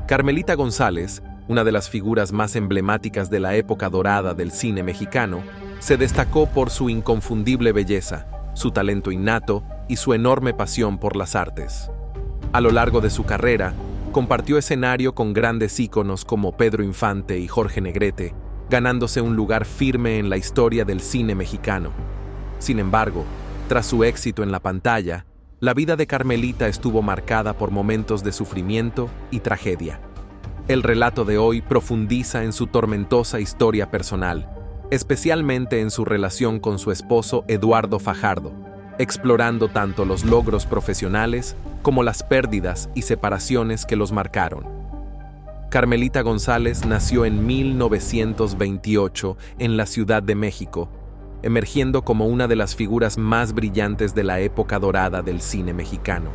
Carmelita González, una de las figuras más emblemáticas de la época dorada del cine mexicano, se destacó por su inconfundible belleza, su talento innato y su enorme pasión por las artes. A lo largo de su carrera, compartió escenario con grandes íconos como Pedro Infante y Jorge Negrete, ganándose un lugar firme en la historia del cine mexicano. Sin embargo, tras su éxito en la pantalla, la vida de Carmelita estuvo marcada por momentos de sufrimiento y tragedia. El relato de hoy profundiza en su tormentosa historia personal, especialmente en su relación con su esposo Eduardo Fajardo, explorando tanto los logros profesionales como las pérdidas y separaciones que los marcaron. Carmelita González nació en 1928 en la Ciudad de México, emergiendo como una de las figuras más brillantes de la época dorada del cine mexicano.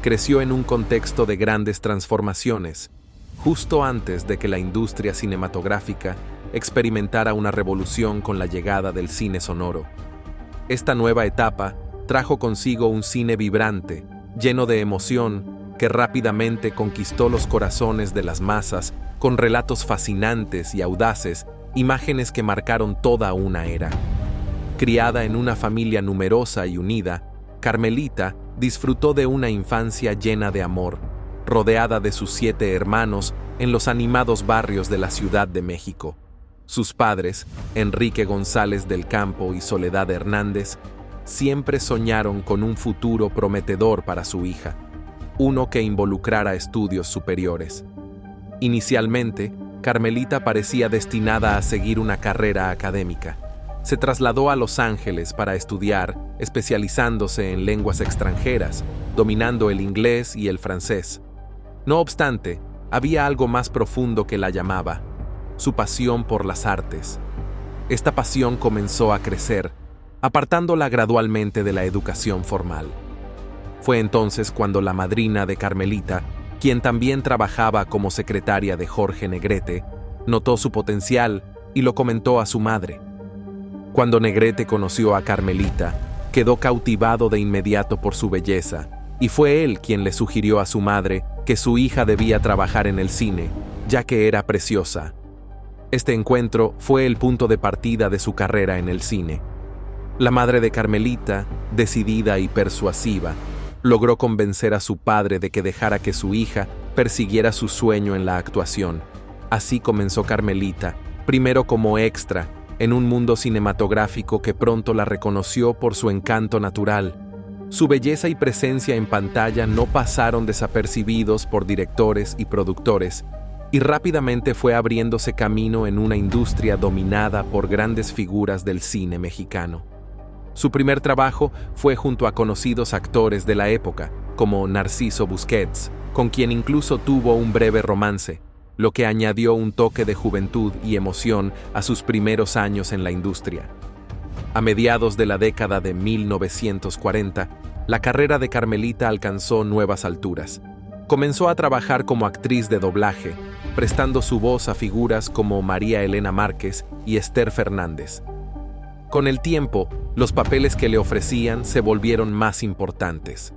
Creció en un contexto de grandes transformaciones, justo antes de que la industria cinematográfica experimentara una revolución con la llegada del cine sonoro. Esta nueva etapa trajo consigo un cine vibrante, lleno de emoción, que rápidamente conquistó los corazones de las masas con relatos fascinantes y audaces, imágenes que marcaron toda una era. Criada en una familia numerosa y unida, Carmelita disfrutó de una infancia llena de amor, rodeada de sus 7 hermanos en los animados barrios de la Ciudad de México. Sus padres, Enrique González del Campo y Soledad Hernández, siempre soñaron con un futuro prometedor para su hija, uno que involucrara estudios superiores. Inicialmente, Carmelita parecía destinada a seguir una carrera académica. Se trasladó a Los Ángeles para estudiar, especializándose en lenguas extranjeras, dominando el inglés y el francés. No obstante, había algo más profundo que la llamaba: su pasión por las artes. Esta pasión comenzó a crecer, apartándola gradualmente de la educación formal. Fue entonces cuando la madrina de Carmelita, quien también trabajaba como secretaria de Jorge Negrete, notó su potencial y lo comentó a su madre. Cuando Negrete conoció a Carmelita, quedó cautivado de inmediato por su belleza, y fue él quien le sugirió a su madre que su hija debía trabajar en el cine, ya que era preciosa. Este encuentro fue el punto de partida de su carrera en el cine. La madre de Carmelita, decidida y persuasiva, logró convencer a su padre de que dejara que su hija persiguiera su sueño en la actuación. Así comenzó Carmelita, primero como extra, en un mundo cinematográfico que pronto la reconoció por su encanto natural. Su belleza y presencia en pantalla no pasaron desapercibidos por directores y productores, y rápidamente fue abriéndose camino en una industria dominada por grandes figuras del cine mexicano. Su primer trabajo fue junto a conocidos actores de la época, como Narciso Busquets, con quien incluso tuvo un breve romance, lo que añadió un toque de juventud y emoción a sus primeros años en la industria. A mediados de la década de 1940, la carrera de Carmelita alcanzó nuevas alturas. Comenzó a trabajar como actriz de doblaje, prestando su voz a figuras como María Elena Márquez y Esther Fernández. Con el tiempo, los papeles que le ofrecían se volvieron más importantes.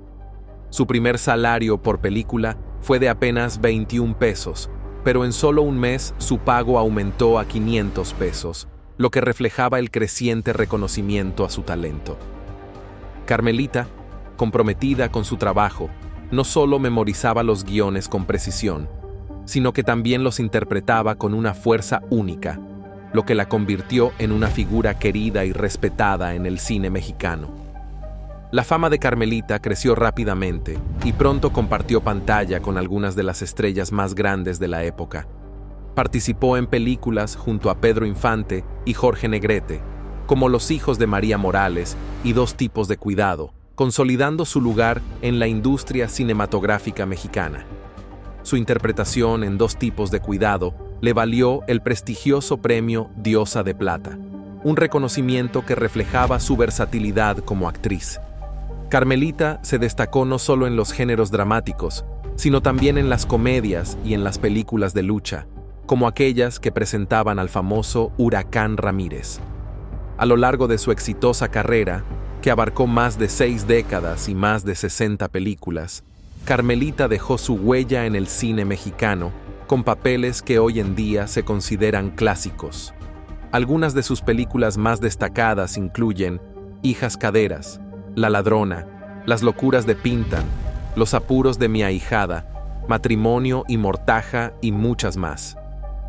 Su primer salario por película fue de apenas 21 pesos, pero en solo un mes su pago aumentó a 500 pesos, lo que reflejaba el creciente reconocimiento a su talento. Carmelita, comprometida con su trabajo, no solo memorizaba los guiones con precisión, sino que también los interpretaba con una fuerza única, lo que la convirtió en una figura querida y respetada en el cine mexicano. La fama de Carmelita creció rápidamente y pronto compartió pantalla con algunas de las estrellas más grandes de la época. Participó en películas junto a Pedro Infante y Jorge Negrete, como Los hijos de María Morales y Dos tipos de cuidado, consolidando su lugar en la industria cinematográfica mexicana. Su interpretación en Dos tipos de cuidado le valió el prestigioso premio Diosa de Plata, un reconocimiento que reflejaba su versatilidad como actriz. Carmelita se destacó no solo en los géneros dramáticos, sino también en las comedias y en las películas de lucha, como aquellas que presentaban al famoso Huracán Ramírez. A lo largo de su exitosa carrera, que abarcó más de 6 décadas y más de 60 películas, Carmelita dejó su huella en el cine mexicano, con papeles que hoy en día se consideran clásicos. Algunas de sus películas más destacadas incluyen Hijas Caderas, La Ladrona, Las locuras de Pintan, Los apuros de mi ahijada, Matrimonio y Mortaja y muchas más.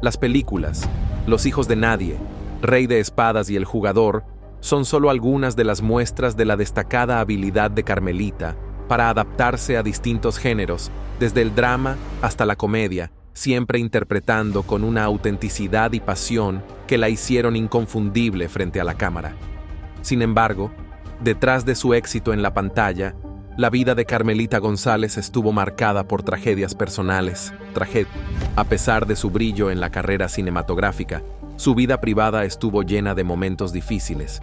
Las películas Los hijos de nadie, Rey de espadas y El jugador son solo algunas de las muestras de la destacada habilidad de Carmelita para adaptarse a distintos géneros, desde el drama hasta la comedia, siempre interpretando con una autenticidad y pasión que la hicieron inconfundible frente a la cámara. Sin embargo, detrás de su éxito en la pantalla, la vida de Carmelita González estuvo marcada por tragedias personales. A pesar de su brillo en la carrera cinematográfica, su vida privada estuvo llena de momentos difíciles.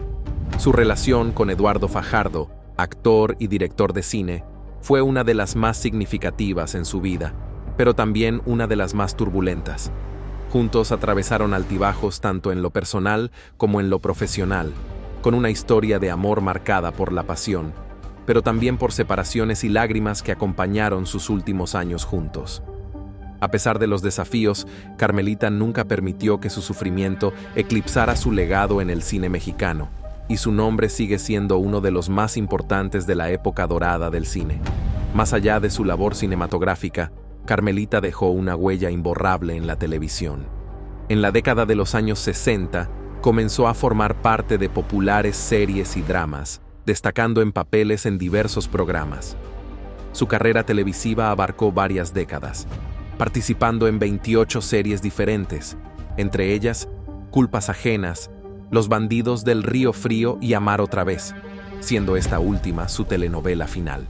Su relación con Eduardo Fajardo, actor y director de cine, fue una de las más significativas en su vida, pero también una de las más turbulentas. Juntos atravesaron altibajos tanto en lo personal como en lo profesional, con una historia de amor marcada por la pasión, pero también por separaciones y lágrimas que acompañaron sus últimos años juntos. A pesar de los desafíos, Carmelita nunca permitió que su sufrimiento eclipsara su legado en el cine mexicano, y su nombre sigue siendo uno de los más importantes de la época dorada del cine. Más allá de su labor cinematográfica, Carmelita dejó una huella imborrable en la televisión. En la década de los años 60, comenzó a formar parte de populares series y dramas, destacando en papeles en diversos programas. Su carrera televisiva abarcó varias décadas, participando en 28 series diferentes, entre ellas Culpas ajenas, Los bandidos del Río Frío y Amar otra vez, siendo esta última su telenovela final.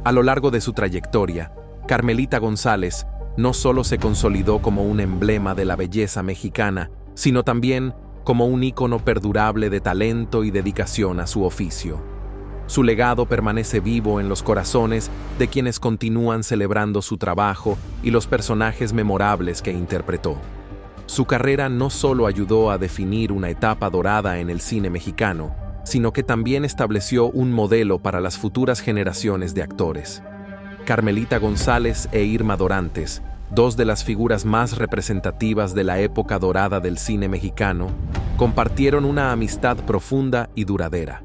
A lo largo de su trayectoria, Carmelita González no solo se consolidó como un emblema de la belleza mexicana, sino también como un ícono perdurable de talento y dedicación a su oficio. Su legado permanece vivo en los corazones de quienes continúan celebrando su trabajo y los personajes memorables que interpretó. Su carrera no solo ayudó a definir una etapa dorada en el cine mexicano, sino que también estableció un modelo para las futuras generaciones de actores. Carmelita González e Irma Dorantes, dos de las figuras más representativas de la época dorada del cine mexicano, compartieron una amistad profunda y duradera.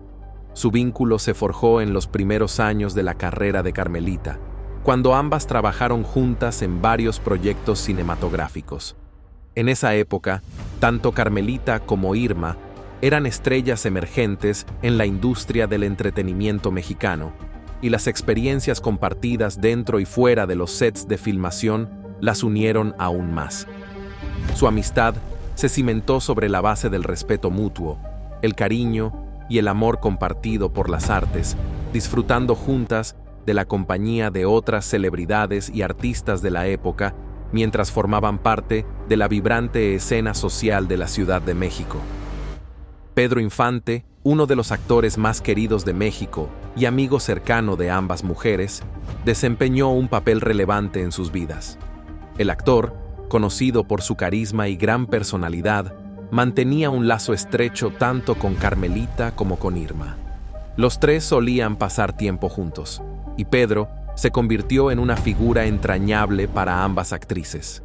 Su vínculo se forjó en los primeros años de la carrera de Carmelita, cuando ambas trabajaron juntas en varios proyectos cinematográficos. En esa época, tanto Carmelita como Irma eran estrellas emergentes en la industria del entretenimiento mexicano, y las experiencias compartidas dentro y fuera de los sets de filmación las unieron aún más. Su amistad se cimentó sobre la base del respeto mutuo, el cariño y el amor compartido por las artes, disfrutando juntas de la compañía de otras celebridades y artistas de la época, mientras formaban parte de la vibrante escena social de la Ciudad de México. Pedro Infante, uno de los actores más queridos de México y amigo cercano de ambas mujeres, desempeñó un papel relevante en sus vidas. El actor, conocido por su carisma y gran personalidad, mantenía un lazo estrecho tanto con Carmelita como con Irma. Los tres solían pasar tiempo juntos, y Pedro se convirtió en una figura entrañable para ambas actrices.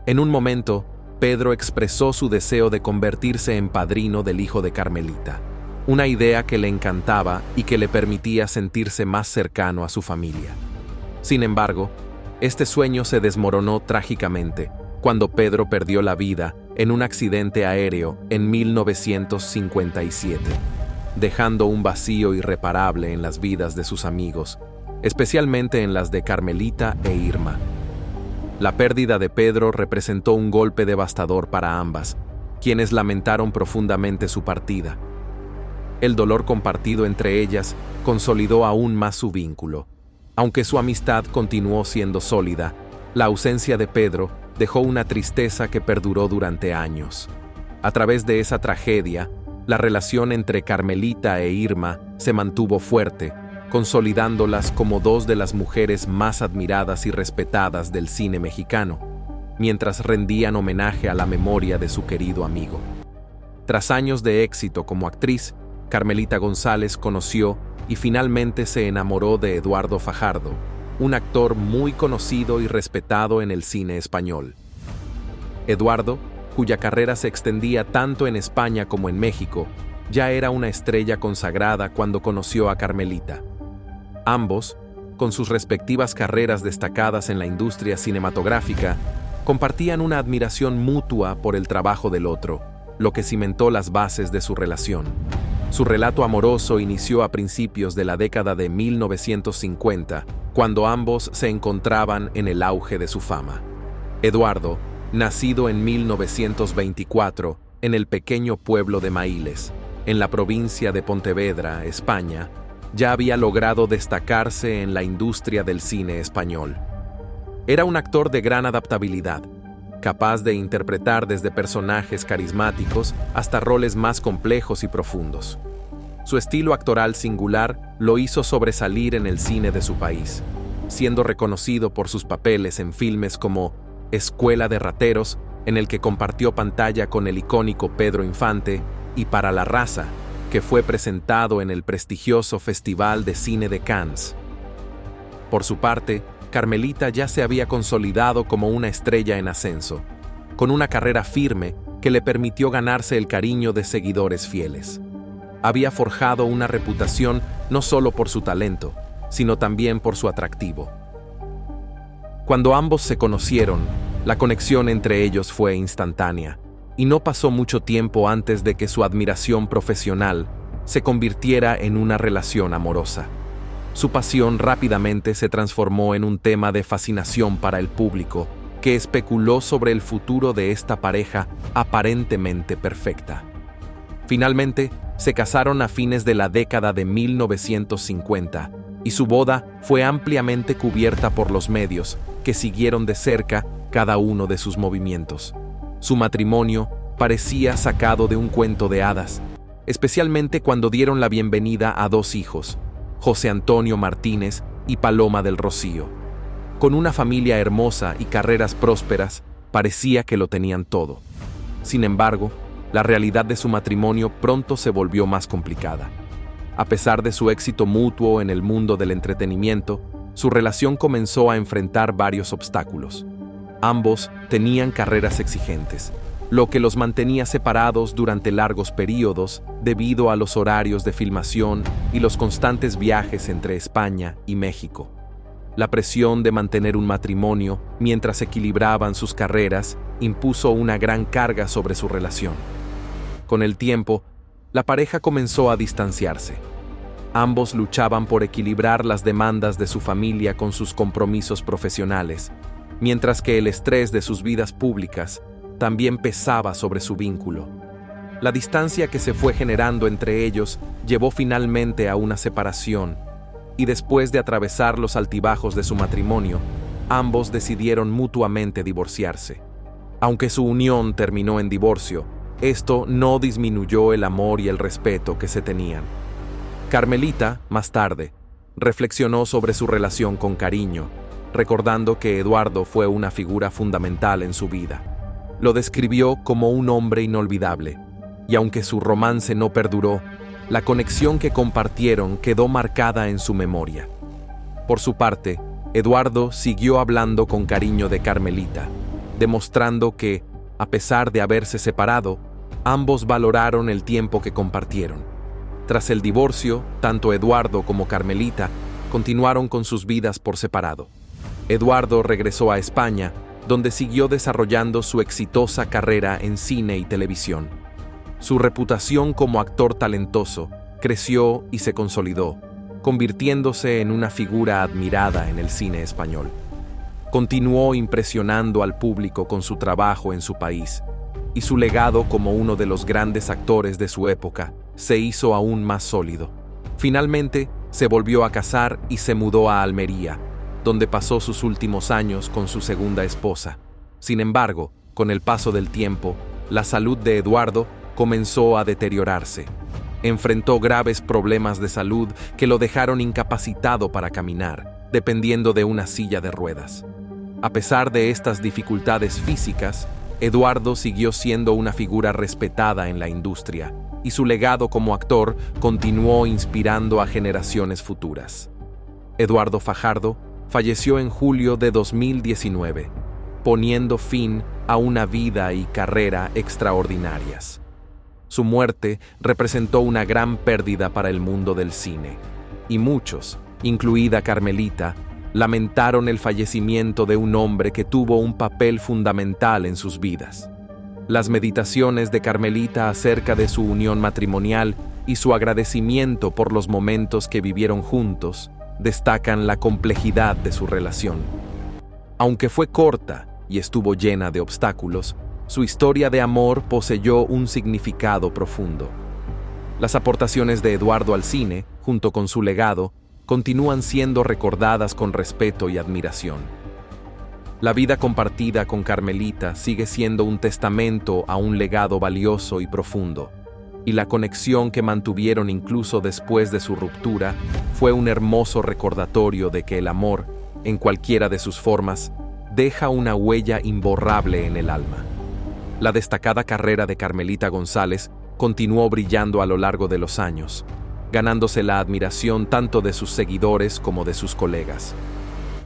En un momento, Pedro expresó su deseo de convertirse en padrino del hijo de Carmelita, una idea que le encantaba y que le permitía sentirse más cercano a su familia. Sin embargo, este sueño se desmoronó trágicamente cuando Pedro perdió la vida en un accidente aéreo en 1957, dejando un vacío irreparable en las vidas de sus amigos, especialmente en las de Carmelita e Irma. La pérdida de Pedro representó un golpe devastador para ambas, quienes lamentaron profundamente su partida. El dolor compartido entre ellas consolidó aún más su vínculo. Aunque su amistad continuó siendo sólida, la ausencia de Pedro dejó una tristeza que perduró durante años. A través de esa tragedia, la relación entre Carmelita e Irma se mantuvo fuerte, consolidándolas como dos de las mujeres más admiradas y respetadas del cine mexicano, mientras rendían homenaje a la memoria de su querido amigo. Tras años de éxito como actriz, Carmelita González conoció y finalmente se enamoró de Eduardo Fajardo, un actor muy conocido y respetado en el cine español. Eduardo, cuya carrera se extendía tanto en España como en México, ya era una estrella consagrada cuando conoció a Carmelita. Ambos, con sus respectivas carreras destacadas en la industria cinematográfica, compartían una admiración mutua por el trabajo del otro, lo que cimentó las bases de su relación. Su relato amoroso inició a principios de la década de 1950, cuando ambos se encontraban en el auge de su fama. Eduardo, nacido en 1924 en el pequeño pueblo de Maíles, en la provincia de Pontevedra, España, ya había logrado destacarse en la industria del cine español. Era un actor de gran adaptabilidad, capaz de interpretar desde personajes carismáticos hasta roles más complejos y profundos. Su estilo actoral singular lo hizo sobresalir en el cine de su país, siendo reconocido por sus papeles en filmes como Escuela de Rateros, en el que compartió pantalla con el icónico Pedro Infante, y Para la Raza, que fue presentado en el prestigioso Festival de Cine de Cannes. Por su parte, Carmelita ya se había consolidado como una estrella en ascenso, con una carrera firme que le permitió ganarse el cariño de seguidores fieles. Había forjado una reputación no solo por su talento, sino también por su atractivo. Cuando ambos se conocieron, la conexión entre ellos fue instantánea, y no pasó mucho tiempo antes de que su admiración profesional se convirtiera en una relación amorosa. Su pasión rápidamente se transformó en un tema de fascinación para el público, que especuló sobre el futuro de esta pareja aparentemente perfecta. Finalmente, se casaron a fines de la década de 1950, y su boda fue ampliamente cubierta por los medios, que siguieron de cerca cada uno de sus movimientos. Su matrimonio parecía sacado de un cuento de hadas, especialmente cuando dieron la bienvenida a dos hijos, José Antonio Martínez y Paloma del Rocío. Con una familia hermosa y carreras prósperas, parecía que lo tenían todo. Sin embargo, la realidad de su matrimonio pronto se volvió más complicada. A pesar de su éxito mutuo en el mundo del entretenimiento, su relación comenzó a enfrentar varios obstáculos. Ambos tenían carreras exigentes, lo que los mantenía separados durante largos periodos debido a los horarios de filmación y los constantes viajes entre España y México. La presión de mantener un matrimonio mientras equilibraban sus carreras impuso una gran carga sobre su relación. Con el tiempo, la pareja comenzó a distanciarse. Ambos luchaban por equilibrar las demandas de su familia con sus compromisos profesionales, mientras que el estrés de sus vidas públicas también pesaba sobre su vínculo. La distancia que se fue generando entre ellos llevó finalmente a una separación, y después de atravesar los altibajos de su matrimonio, ambos decidieron mutuamente divorciarse. Aunque su unión terminó en divorcio, esto no disminuyó el amor y el respeto que se tenían. Carmelita, más tarde, reflexionó sobre su relación con Cariño, recordando que Eduardo fue una figura fundamental en su vida. Lo describió como un hombre inolvidable, y aunque su romance no perduró, la conexión que compartieron quedó marcada en su memoria. Por su parte, Eduardo siguió hablando con cariño de Carmelita, demostrando que, a pesar de haberse separado, ambos valoraron el tiempo que compartieron. Tras el divorcio, tanto Eduardo como Carmelita continuaron con sus vidas por separado. Eduardo regresó a España, donde siguió desarrollando su exitosa carrera en cine y televisión. Su reputación como actor talentoso creció y se consolidó, convirtiéndose en una figura admirada en el cine español. Continuó impresionando al público con su trabajo en su país, y su legado como uno de los grandes actores de su época se hizo aún más sólido. Finalmente, se volvió a casar y se mudó a Almería, donde pasó sus últimos años con su segunda esposa. Sin embargo, con el paso del tiempo, la salud de Eduardo comenzó a deteriorarse. Enfrentó graves problemas de salud que lo dejaron incapacitado para caminar, dependiendo de una silla de ruedas. A pesar de estas dificultades físicas, Eduardo siguió siendo una figura respetada en la industria, y su legado como actor continuó inspirando a generaciones futuras. Eduardo Fajardo falleció en julio de 2019, poniendo fin a una vida y carrera extraordinarias. Su muerte representó una gran pérdida para el mundo del cine, y muchos, incluida Carmelita, lamentaron el fallecimiento de un hombre que tuvo un papel fundamental en sus vidas. Las meditaciones de Carmelita acerca de su unión matrimonial y su agradecimiento por los momentos que vivieron juntos destacan la complejidad de su relación. Aunque fue corta y estuvo llena de obstáculos, su historia de amor poseyó un significado profundo. Las aportaciones de Eduardo al cine, junto con su legado, continúan siendo recordadas con respeto y admiración. La vida compartida con Carmelita sigue siendo un testamento a un legado valioso y profundo, y la conexión que mantuvieron incluso después de su ruptura fue un hermoso recordatorio de que el amor, en cualquiera de sus formas, deja una huella imborrable en el alma. La destacada carrera de Carmelita González continuó brillando a lo largo de los años, ganándose la admiración tanto de sus seguidores como de sus colegas.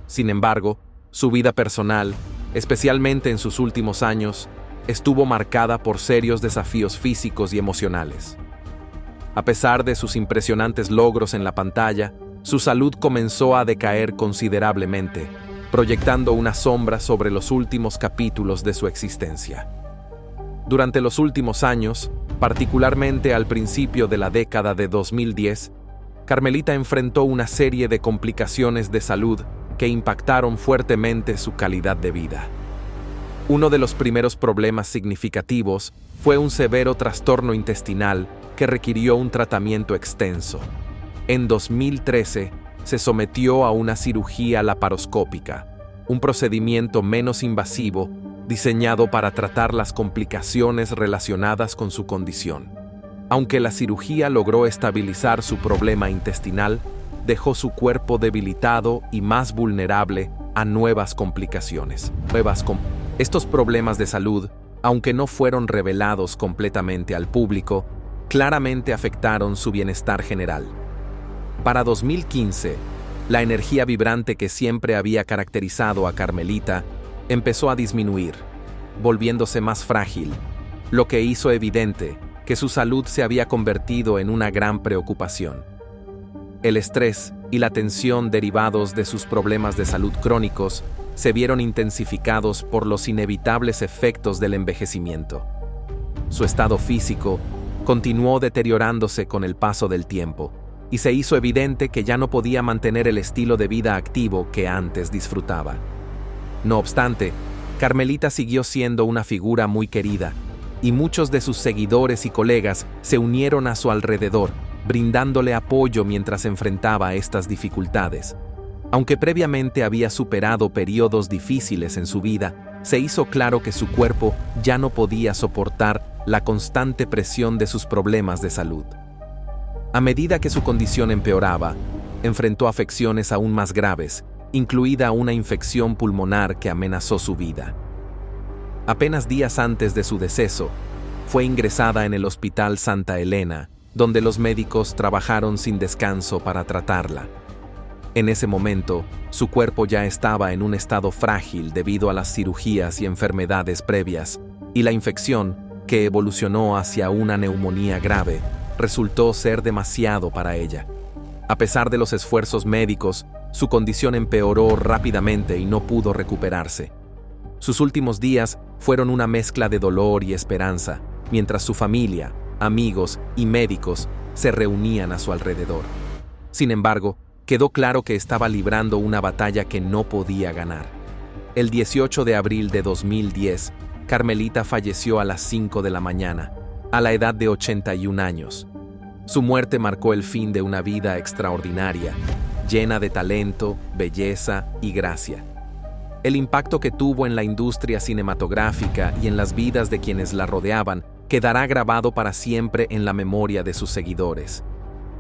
Sin embargo, su vida personal, especialmente en sus últimos años, estuvo marcada por serios desafíos físicos y emocionales. A pesar de sus impresionantes logros en la pantalla, su salud comenzó a decaer considerablemente, proyectando una sombra sobre los últimos capítulos de su existencia. Durante los últimos años, particularmente al principio de la década de 2010, Carmelita enfrentó una serie de complicaciones de salud que impactaron fuertemente su calidad de vida. Uno de los primeros problemas significativos fue un severo trastorno intestinal que requirió un tratamiento extenso. En 2013, se sometió a una cirugía laparoscópica, un procedimiento menos invasivo diseñado para tratar las complicaciones relacionadas con su condición. Aunque la cirugía logró estabilizar su problema intestinal, dejó su cuerpo debilitado y más vulnerable a nuevas complicaciones. Estos problemas de salud, aunque no fueron revelados completamente al público, claramente afectaron su bienestar general. Para 2015, la energía vibrante que siempre había caracterizado a Carmelita empezó a disminuir, volviéndose más frágil, lo que hizo evidente que su salud se había convertido en una gran preocupación. El estrés y la tensión derivados de sus problemas de salud crónicos se vieron intensificados por los inevitables efectos del envejecimiento. Su estado físico continuó deteriorándose con el paso del tiempo, y se hizo evidente que ya no podía mantener el estilo de vida activo que antes disfrutaba. No obstante, Carmelita siguió siendo una figura muy querida, y muchos de sus seguidores y colegas se unieron a su alrededor, brindándole apoyo mientras enfrentaba estas dificultades. Aunque previamente había superado periodos difíciles en su vida, se hizo claro que su cuerpo ya no podía soportar la constante presión de sus problemas de salud. A medida que su condición empeoraba, enfrentó afecciones aún más graves, incluida una infección pulmonar que amenazó su vida. Apenas días antes de su deceso, fue ingresada en el Hospital Santa Elena, donde los médicos trabajaron sin descanso para tratarla. En ese momento, su cuerpo ya estaba en un estado frágil debido a las cirugías y enfermedades previas, y la infección, que evolucionó hacia una neumonía grave, resultó ser demasiado para ella. A pesar de los esfuerzos médicos, su condición empeoró rápidamente y no pudo recuperarse. Sus últimos días fueron una mezcla de dolor y esperanza, mientras su familia, amigos y médicos se reunían a su alrededor. Sin embargo, quedó claro que estaba librando una batalla que no podía ganar. El 18 de abril de 2010, Carmelita falleció a las 5 de la mañana, a la edad de 81 años. Su muerte marcó el fin de una vida extraordinaria, llena de talento, belleza y gracia. El impacto que tuvo en la industria cinematográfica y en las vidas de quienes la rodeaban quedará grabado para siempre en la memoria de sus seguidores.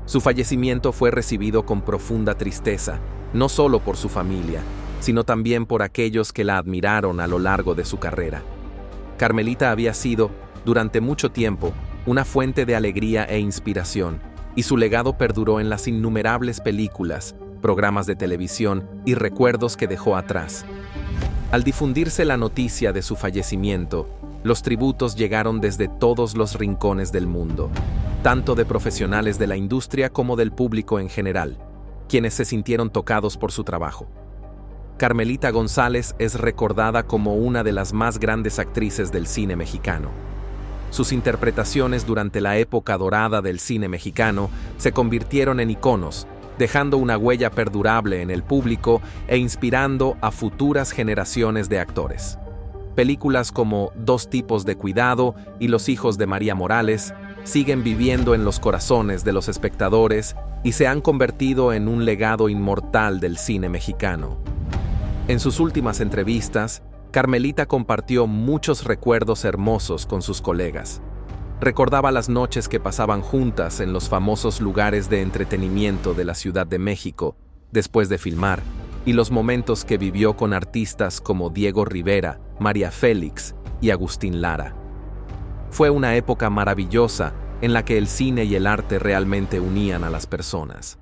Su fallecimiento fue recibido con profunda tristeza, no solo por su familia, sino también por aquellos que la admiraron a lo largo de su carrera. Carmelita había sido, durante mucho tiempo, una fuente de alegría e inspiración, y su legado perduró en las innumerables películas, programas de televisión y recuerdos que dejó atrás. Al difundirse la noticia de su fallecimiento, los tributos llegaron desde todos los rincones del mundo, tanto de profesionales de la industria como del público en general, quienes se sintieron tocados por su trabajo. Carmelita González es recordada como una de las más grandes actrices del cine mexicano. Sus interpretaciones durante la época dorada del cine mexicano se convirtieron en iconos, dejando una huella perdurable en el público e inspirando a futuras generaciones de actores. Películas como Dos tipos de cuidado y Los hijos de María Morales siguen viviendo en los corazones de los espectadores y se han convertido en un legado inmortal del cine mexicano. En sus últimas entrevistas, Carmelita compartió muchos recuerdos hermosos con sus colegas. Recordaba las noches que pasaban juntas en los famosos lugares de entretenimiento de la Ciudad de México, después de filmar, y los momentos que vivió con artistas como Diego Rivera, María Félix y Agustín Lara. Fue una época maravillosa en la que el cine y el arte realmente unían a las personas.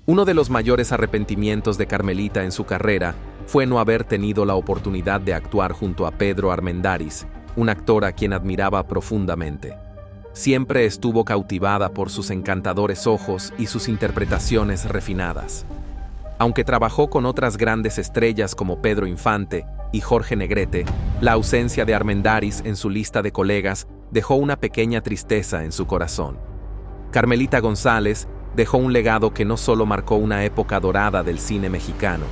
Uno de los mayores arrepentimientos de Carmelita en su carrera fue no haber tenido la oportunidad de actuar junto a Pedro Armendáriz, un actor a quien admiraba profundamente. Siempre estuvo cautivada por sus encantadores ojos y sus interpretaciones refinadas. Aunque trabajó con otras grandes estrellas como Pedro Infante y Jorge Negrete, la ausencia de Armendáriz en su lista de colegas dejó una pequeña tristeza en su corazón. Carmelita González dejó un legado que no solo marcó una época dorada del cine mexicano,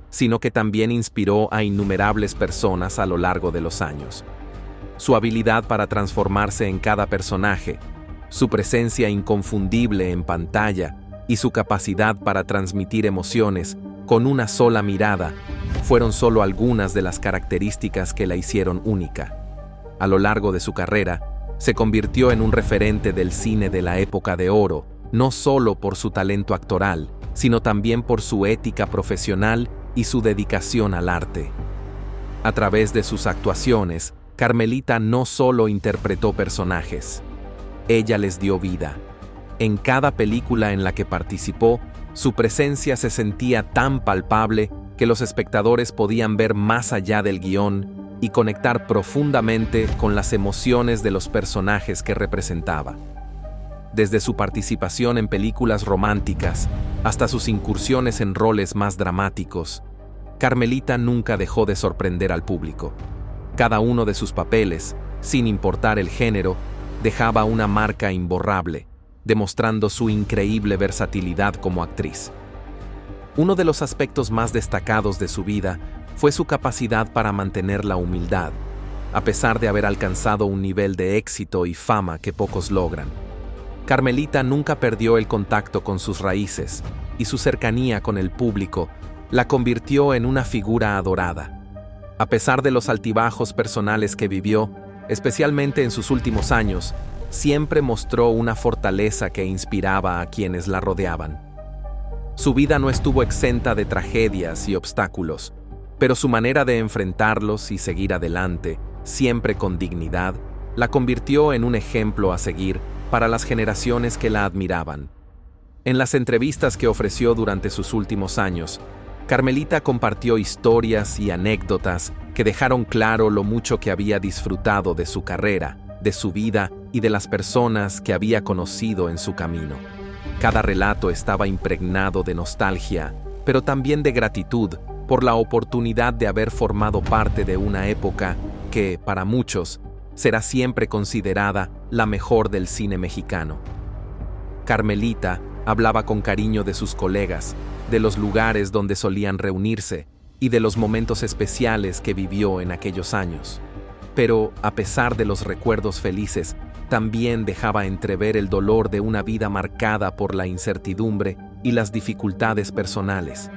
sino que también inspiró a innumerables personas a lo largo de los años. Su habilidad para transformarse en cada personaje, su presencia inconfundible en pantalla y su capacidad para transmitir emociones con una sola mirada fueron solo algunas de las características que la hicieron única. A lo largo de su carrera, se convirtió en un referente del cine de la época de oro, no solo por su talento actoral, sino también por su ética profesional y su dedicación al arte. A través de sus actuaciones, Carmelita no solo interpretó personajes, ella les dio vida. En cada película en la que participó, su presencia se sentía tan palpable que los espectadores podían ver más allá del guión y conectar profundamente con las emociones de los personajes que representaba. Desde su participación en películas románticas hasta sus incursiones en roles más dramáticos, Carmelita nunca dejó de sorprender al público. Cada uno de sus papeles, sin importar el género, dejaba una marca imborrable, demostrando su increíble versatilidad como actriz. Uno de los aspectos más destacados de su vida fue su capacidad para mantener la humildad, a pesar de haber alcanzado un nivel de éxito y fama que pocos logran. Carmelita nunca perdió el contacto con sus raíces, y su cercanía con el público la convirtió en una figura adorada. A pesar de los altibajos personales que vivió, especialmente en sus últimos años, siempre mostró una fortaleza que inspiraba a quienes la rodeaban. Su vida no estuvo exenta de tragedias y obstáculos, pero su manera de enfrentarlos y seguir adelante, siempre con dignidad, la convirtió en un ejemplo a seguir para las generaciones que la admiraban. En las entrevistas que ofreció durante sus últimos años, Carmelita compartió historias y anécdotas que dejaron claro lo mucho que había disfrutado de su carrera, de su vida y de las personas que había conocido en su camino. Cada relato estaba impregnado de nostalgia, pero también de gratitud por la oportunidad de haber formado parte de una época que, para muchos, será siempre considerada la mejor del cine mexicano. Carmelita hablaba con cariño de sus colegas, de los lugares donde solían reunirse y de los momentos especiales que vivió en aquellos años. Pero, a pesar de los recuerdos felices, también dejaba entrever el dolor de una vida marcada por la incertidumbre y las dificultades personales.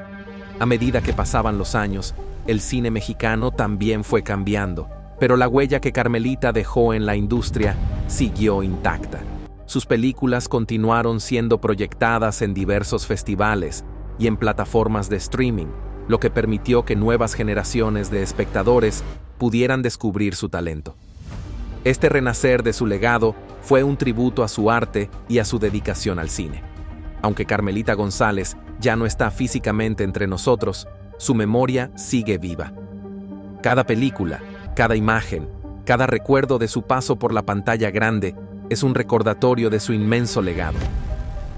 A medida que pasaban los años, el cine mexicano también fue cambiando, pero la huella que Carmelita dejó en la industria siguió intacta. Sus películas continuaron siendo proyectadas en diversos festivales y en plataformas de streaming, lo que permitió que nuevas generaciones de espectadores pudieran descubrir su talento. Este renacer de su legado fue un tributo a su arte y a su dedicación al cine. Aunque Carmelita González ya no está físicamente entre nosotros, su memoria sigue viva. Cada película, cada imagen, cada recuerdo de su paso por la pantalla grande es un recordatorio de su inmenso legado.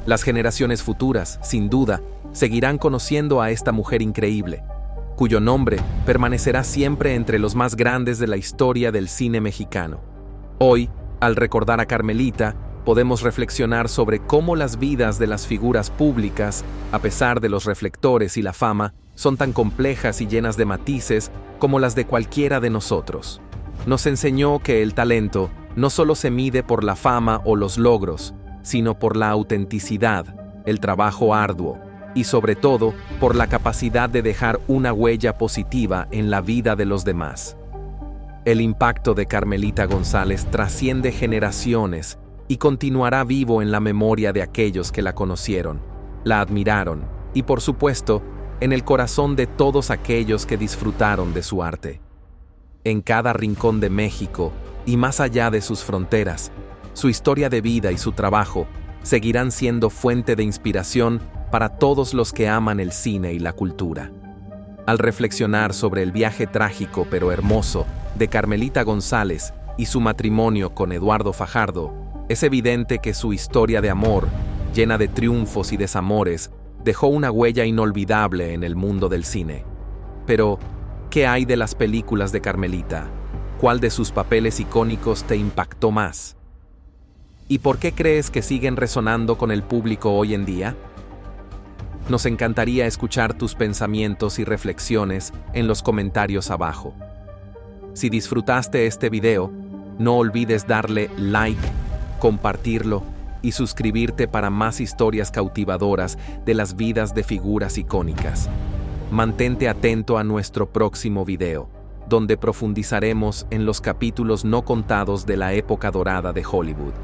Las generaciones futuras, sin duda, seguirán conociendo a esta mujer increíble, cuyo nombre permanecerá siempre entre los más grandes de la historia del cine mexicano. Hoy, al recordar a Carmelita, podemos reflexionar sobre cómo las vidas de las figuras públicas, a pesar de los reflectores y la fama, son tan complejas y llenas de matices como las de cualquiera de nosotros. Nos enseñó que el talento no solo se mide por la fama o los logros, sino por la autenticidad, el trabajo arduo y sobre todo por la capacidad de dejar una huella positiva en la vida de los demás. El impacto de Carmelita González trasciende generaciones y continuará vivo en la memoria de aquellos que la conocieron, la admiraron y, por supuesto, en el corazón de todos aquellos que disfrutaron de su arte. En cada rincón de México y más allá de sus fronteras, su historia de vida y su trabajo seguirán siendo fuente de inspiración para todos los que aman el cine y la cultura. Al reflexionar sobre el viaje trágico pero hermoso de Carmelita González y su matrimonio con Eduardo Fajardo, es evidente que su historia de amor, llena de triunfos y desamores, dejó una huella inolvidable en el mundo del cine. Pero, ¿qué hay de las películas de Carmelita? ¿Cuál de sus papeles icónicos te impactó más? ¿Y por qué crees que siguen resonando con el público hoy en día? Nos encantaría escuchar tus pensamientos y reflexiones en los comentarios abajo. Si disfrutaste este video, no olvides darle like, compartirlo y suscribirte para más historias cautivadoras de las vidas de figuras icónicas. Mantente atento a nuestro próximo video, donde profundizaremos en los capítulos no contados de la época dorada de Hollywood.